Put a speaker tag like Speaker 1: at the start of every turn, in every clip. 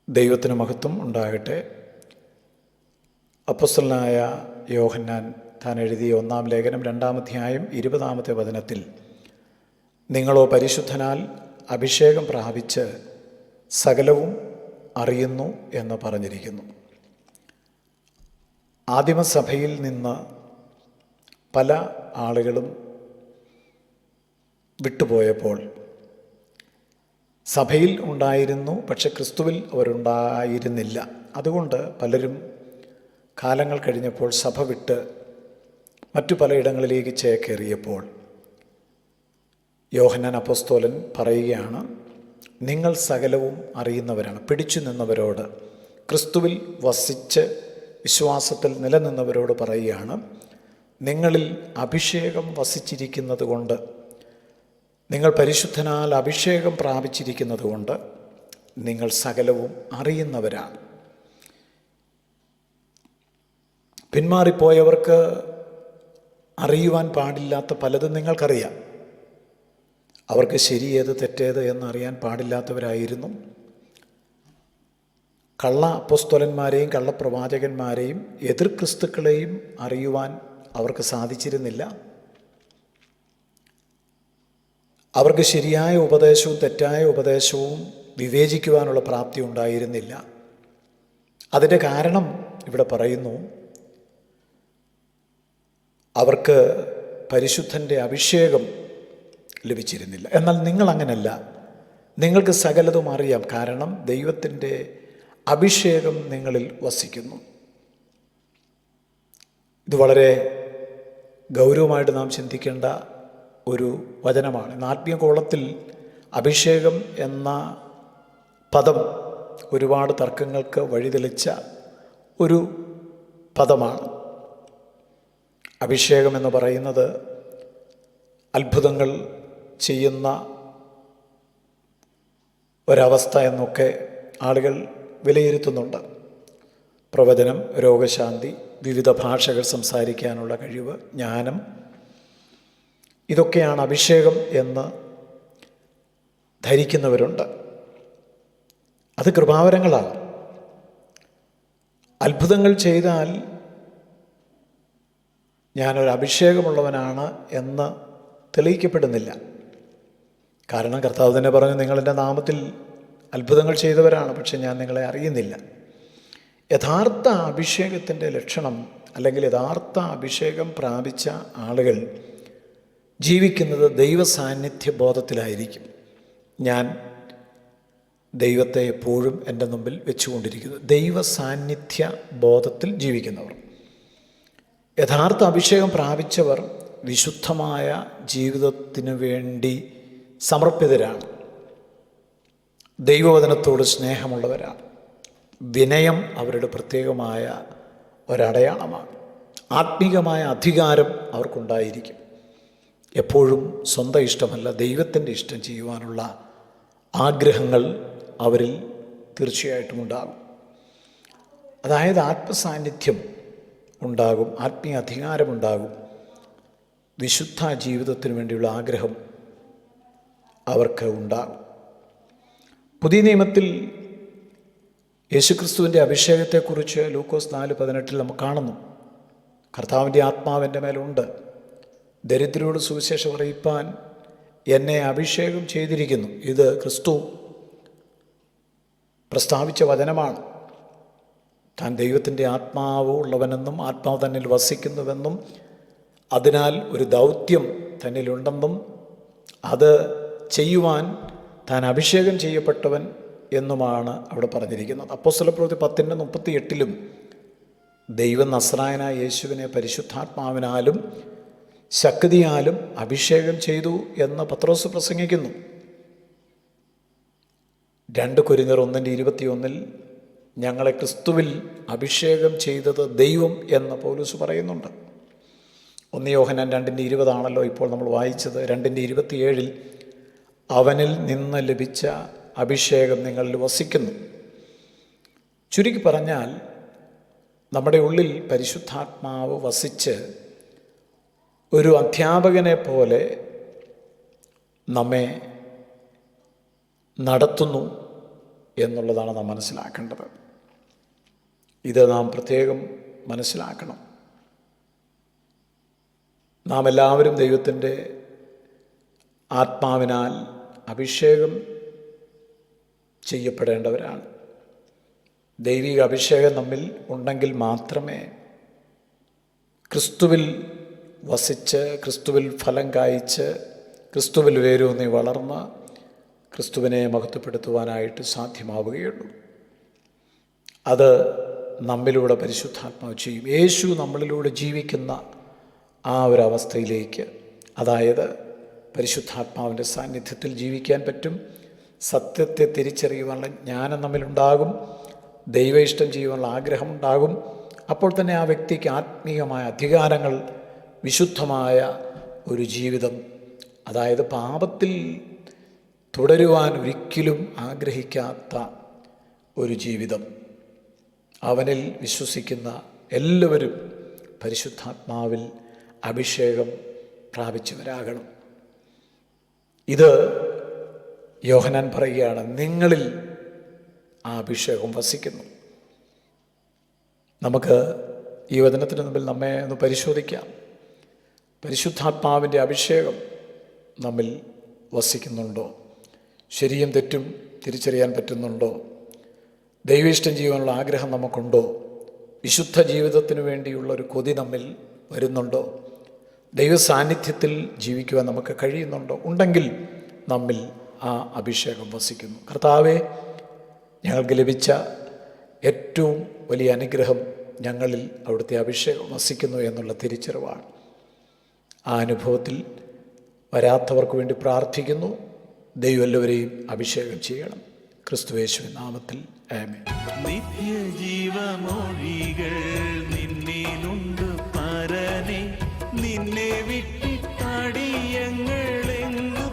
Speaker 1: ദൈവത്തിന് മഹത്വം ഉണ്ടാകട്ടെ. അപ്പോസ്തലനായ യോഹന്നാൻ താൻ എഴുതിയ 1-ാം ലേഖനം 2-ാം അധ്യായം 20-ാമത്തെ വചനത്തിൽ, നിങ്ങളോ പരിശുദ്ധനാൽ അഭിഷേകം പ്രാപിച്ച് സകലവും അറിയുന്നു എന്ന് പറഞ്ഞിരിക്കുന്നു. ആദിമസഭയിൽ നിന്ന് പല ആളുകളും വിട്ടുപോയപ്പോൾ സഭയിൽ ഉണ്ടായിരുന്നു, പക്ഷെ ക്രിസ്തുവിൽ അവരുണ്ടായിരുന്നില്ല. അതുകൊണ്ട് പലരും കാലങ്ങൾ കഴിഞ്ഞപ്പോൾ സഭ വിട്ട് മറ്റു പലയിടങ്ങളിലേക്ക് ചേക്കേറിയപ്പോൾ യോഹന്നാൻ അപ്പോസ്തലൻ പറയുകയാണ്, നിങ്ങൾ സകലവും അറിയുന്നവരാണ്. പിടിച്ചു നിന്നവരോട്, ക്രിസ്തുവിൽ വസിച്ച് വിശ്വാസത്തിൽ നിലനിന്നവരോട് പറയുകയാണ്, നിങ്ങളിൽ അഭിഷേകം വസിച്ചിരിക്കുന്നത് കൊണ്ട്, നിങ്ങൾ പരിശുദ്ധനാൽ അഭിഷേകം പ്രാപിച്ചിരിക്കുന്നത് കൊണ്ട് നിങ്ങൾ സകലവും അറിയുന്നവരാണ്. പിന്മാറിപ്പോയവർക്ക് അറിയുവാൻ പാടില്ലാത്ത പലതും നിങ്ങൾക്കറിയാം. അവർക്ക് ശരിയേത് തെറ്റേത് എന്നറിയാൻ പാടില്ലാത്തവരായിരുന്നു. കള്ള അപ്പോസ്തലന്മാരെയും കള്ളപ്രവാചകന്മാരെയും എതിർ ക്രിസ്തുക്കളെയും അറിയുവാൻ അവർക്ക് സാധിച്ചിരുന്നില്ല. അവർക്ക് ശരിയായ ഉപദേശവും തെറ്റായ ഉപദേശവും വിവേചിക്കുവാനുള്ള പ്രാപ്തി ഉണ്ടായിരുന്നില്ല. അതിൻ്റെ കാരണം ഇവിടെ പറയുന്നു, അവർക്ക് പരിശുദ്ധൻ്റെ അഭിഷേകം ലഭിച്ചിരുന്നില്ല. എന്നാൽ നിങ്ങളങ്ങനല്ല, നിങ്ങൾക്ക് സകലതും അറിയാം. കാരണം ദൈവത്തിൻ്റെ അഭിഷേകം നിങ്ങളിൽ വസിക്കുന്നു. ഇത് വളരെ ഗൗരവമായിട്ട് നാം ചിന്തിക്കേണ്ട ഒരു വചനമാണ്. ആത്മീയ കോളത്തിൽ അഭിഷേകം എന്ന പദം ഒരുപാട് തർക്കങ്ങൾക്ക് വഴിതെളിച്ച ഒരു പദമാണ്. അഭിഷേകം എന്ന് പറയുന്നത് അത്ഭുതങ്ങൾ ചെയ്യുന്ന ഒരവസ്ഥ എന്നൊക്കെ ആളുകൾ വിലയിരുത്തുന്നുണ്ട്. പ്രവചനം, രോഗശാന്തി, വിവിധ ഭാഷകൾ സംസാരിക്കാനുള്ള കഴിവ്, ജ്ഞാനം, ഇതൊക്കെയാണ് അഭിഷേകം എന്ന് ധരിക്കുന്നവരുണ്ട്. അത് കൃപാവരങ്ങളാണ്. അത്ഭുതങ്ങൾ ചെയ്താൽ ഞാനൊരു അഭിഷേകമുള്ളവനാണ് എന്ന് തെളിയിക്കപ്പെടുന്നില്ല. കാരണം കർത്താവ് തന്നെ പറഞ്ഞു, നിങ്ങളെൻ്റെ നാമത്തിൽ അത്ഭുതങ്ങൾ ചെയ്തവരാണ്, പക്ഷെ ഞാൻ നിങ്ങളെ അറിയുന്നില്ല. യഥാർത്ഥ അഭിഷേകത്തിൻ്റെ ലക്ഷണം, അല്ലെങ്കിൽ യഥാർത്ഥ അഭിഷേകം പ്രാപിച്ച ആളുകൾ ജീവിക്കുന്നത് ദൈവസാന്നിധ്യ ബോധത്തിലായിരിക്കും. ഞാൻ ദൈവത്തെ എപ്പോഴും എൻ്റെ മുമ്പിൽ വെച്ചുകൊണ്ടിരിക്കുന്നത് ദൈവസാന്നിധ്യ ബോധത്തിൽ ജീവിക്കുന്നവർ. യഥാർത്ഥ അഭിഷേകം പ്രാപിച്ചവർ വിശുദ്ധമായ ജീവിതത്തിനു വേണ്ടി സമർപ്പിതരാണ്. ദൈവവചനത്തോട് സ്നേഹമുള്ളവരാണ്. വിനയം അവരുടെ പ്രത്യേകമായ ഒരടയാളമാണ്. ആത്മീകമായ അധികാരം അവർക്കുണ്ടായിരിക്കും. എപ്പോഴും സ്വന്തം ഇഷ്ടമല്ല, ദൈവത്തിൻ്റെ ഇഷ്ടം ചെയ്യുവാനുള്ള ആഗ്രഹങ്ങൾ അവരിൽ തീർച്ചയായിട്ടും ഉണ്ടാകും. അതായത് ആത്മസാന്നിധ്യം ഉണ്ടാകും, ആത്മീയ അധികാരമുണ്ടാകും, വിശുദ്ധ ജീവിതത്തിന് വേണ്ടിയുള്ള ആഗ്രഹം അവർക്ക് ഉണ്ടാകും. പുതിയ നിയമത്തിൽ യേശുക്രിസ്തുവിൻ്റെ അഭിഷേകത്തെക്കുറിച്ച് ലൂക്കോസ് 4:18 നമുക്ക് കാണുന്നു. കർത്താവിൻ്റെ ആത്മാവ് എൻ്റെ മേലുണ്ട്, ദരിദ്രരോട് സുവിശേഷം അറിയിപ്പാൻ എന്നെ അഭിഷേകം ചെയ്തിരിക്കുന്നു. ഇത് ക്രിസ്തു പ്രസ്താവിച്ച വചനമാണ്. താൻ ദൈവത്തിൻ്റെ ആത്മാവ് ഉള്ളവനെന്നും ആത്മാവ് തന്നിൽ വസിക്കുന്നുവെന്നും അതിനാൽ ഒരു ദൗത്യം തന്നിലുണ്ടെന്നും അത് ചെയ്യുവാൻ താൻ അഭിഷേകം ചെയ്യപ്പെട്ടവൻ എന്നുമാണ് അവിടെ പറഞ്ഞിരിക്കുന്നത്. അപ്പോസ്തലപ്രവൃത്തി 10:38 ദൈവം നസ്രായനായ യേശുവിനെ പരിശുദ്ധാത്മാവിനാലും ശക്തിയാലും അഭിഷേകം ചെയ്തു എന്ന് പത്രോസ് പ്രസംഗിക്കുന്നു. 2 കൊരിന്ത്യർ 1:21 ഞങ്ങളെ ക്രിസ്തുവിൽ അഭിഷേകം ചെയ്തത് ദൈവം എന്ന് പൗലോസ് പറയുന്നുണ്ട്. 1 യോഹന്നാൻ 2:20 ഇപ്പോൾ നമ്മൾ വായിച്ചത്. 2:27 അവനിൽ നിന്ന് ലഭിച്ച അഭിഷേകം നിങ്ങളിൽ വസിക്കുന്നു. ചുരുക്കി പറഞ്ഞാൽ, നമ്മുടെ ഉള്ളിൽ പരിശുദ്ധാത്മാവ് വസിച്ച് ഒരു അധ്യാപകനെ പോലെ നമ്മെ നടത്തുന്നു, എന്നുള്ളതാണ് നാം മനസ്സിലാക്കേണ്ടത്. ഇത് നാം പ്രത്യേകം മനസ്സിലാക്കണം. നാം എല്ലാവരും ദൈവത്തിൻ്റെ ആത്മാവിനാൽ അഭിഷേകം ചെയ്യപ്പെടേണ്ടവരാണ്. ദൈവിക അഭിഷേകം നമ്മിൽ ഉണ്ടെങ്കിൽ മാത്രമേ ക്രിസ്തുവിൽ വസിച്ച്, ക്രിസ്തുവിൽ ഫലം കായ്ച്ച്, ക്രിസ്തുവിൽ വേരൂന്നി വളർന്ന് ക്രിസ്തുവിനെ മഹത്വപ്പെടുത്തുവാനായിട്ട് സാധ്യമാവുകയുള്ളൂ. അത് നമ്മിലൂടെ പരിശുദ്ധാത്മാവ് ചെയ്യും. യേശു നമ്മളിലൂടെ ജീവിക്കുന്ന ആ ഒരവസ്ഥയിലേക്ക്, അതായത് പരിശുദ്ധാത്മാവിൻ്റെ സാന്നിധ്യത്തിൽ ജീവിക്കാൻ പറ്റും. സത്യത്തെ തിരിച്ചറിയുവാനുള്ള ജ്ഞാനം നമ്മിലുണ്ടാകും. ദൈവ ഇഷ്ടം ചെയ്യുവാനുള്ള ആഗ്രഹമുണ്ടാകും. അപ്പോൾ തന്നെ ആ വ്യക്തിക്ക് ആത്മീയമായ അധികാരങ്ങൾ, വിശുദ്ധമായ ഒരു ജീവിതം, അതായത് പാപത്തിൽ തുടരുവാൻ ഒരിക്കലും ആഗ്രഹിക്കാത്ത ഒരു ജീവിതം, അവനിൽ വിശ്വസിക്കുന്ന എല്ലാവരും പരിശുദ്ധാത്മാവിൽ അഭിഷേകം പ്രാപിച്ചവരാകണം. ഇത് യോഹന്നാൻ പറയുകയാണ്, നിങ്ങളിൽ ആ അഭിഷേകം വസിക്കുന്നു. നമുക്ക് ഈ വചനത്തിന് മുമ്പിൽ നമ്മെ ഒന്ന് പരിശോധിക്കാം. പരിശുദ്ധാത്മാവിൻ്റെ അഭിഷേകം നമ്മിൽ വസിക്കുന്നുണ്ടോ? ശരിയും തെറ്റും തിരിച്ചറിയാൻ പറ്റുന്നുണ്ടോ? ദൈവേഷ്ടം ചെയ്യുവാനുള്ള ആഗ്രഹം നമുക്കുണ്ടോ? വിശുദ്ധ ജീവിതത്തിന് വേണ്ടിയുള്ള ഒരു കൊതി നമ്മിൽ വരുന്നുണ്ടോ? ദൈവ സാന്നിധ്യത്തിൽ ജീവിക്കുവാൻ നമുക്ക് കഴിയുന്നുണ്ടോ? ഉണ്ടെങ്കിൽ നമ്മിൽ ആ അഭിഷേകം വസിക്കുന്നു. കർത്താവേ, ഞങ്ങൾക്ക് ലഭിച്ച ഏറ്റവും വലിയ അനുഗ്രഹം ഞങ്ങളിൽ അവിടുത്തെ അഭിഷേകം വസിക്കുന്നു എന്നുള്ള തിരിച്ചറിവാണ്. ആ അനുഭവത്തിൽ വരാത്തവർക്ക് വേണ്ടി പ്രാർത്ഥിക്കുന്നു. ദൈവം എല്ലാവരെയും അഭിഷേകം ചെയ്യണം. ക്രിസ്തുയേശുവിൻ നാമത്തിൽ ആമേൻ.
Speaker 2: നിത്യജീവമൊഴികൾ നിന്നിലുണ്ട് പരനെ, നിന്നെ വിട്ടിട്ടടിയങ്ങളെങ്ങു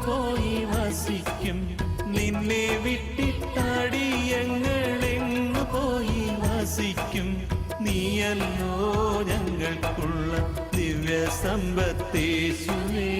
Speaker 2: പോയി വസിക്കും, നിന്നെ വിട്ടിട്ടടിയങ്ങളെങ്ങു പോയി വസിക്കും. നീയല്ലോ ഞങ്ങൾക്കുള്ള ദിവ്യ സമ്പത്തേശുവേ.